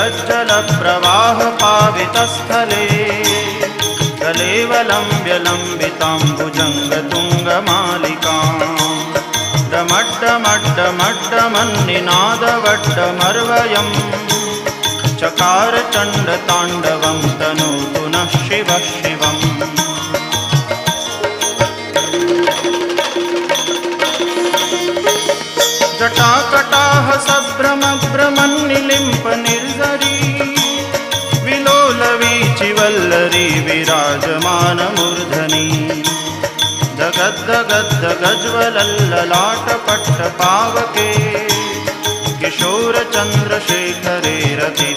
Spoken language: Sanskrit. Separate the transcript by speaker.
Speaker 1: जगज्जलप्रवाहपावितस्थले कलेवलम्ब्यलम्बिताम्बुजङ्गतुङ्गमालिकाम् डमड्डमड्डमड्डमन्निनादवड्डमर्वयम् चकार चण्डताण्डवं तनोतु नः शिवः शिवम्। जटाकटाह सभ्रमभ्रमन्निलिम्पनिर्झरी विलोलवीचिवल्लरी विराजमानमूर्धनि दगद्दगद्दगज्ज्वलल्ललाटपट्टपावके किशोरचन्द्रशेखरे रति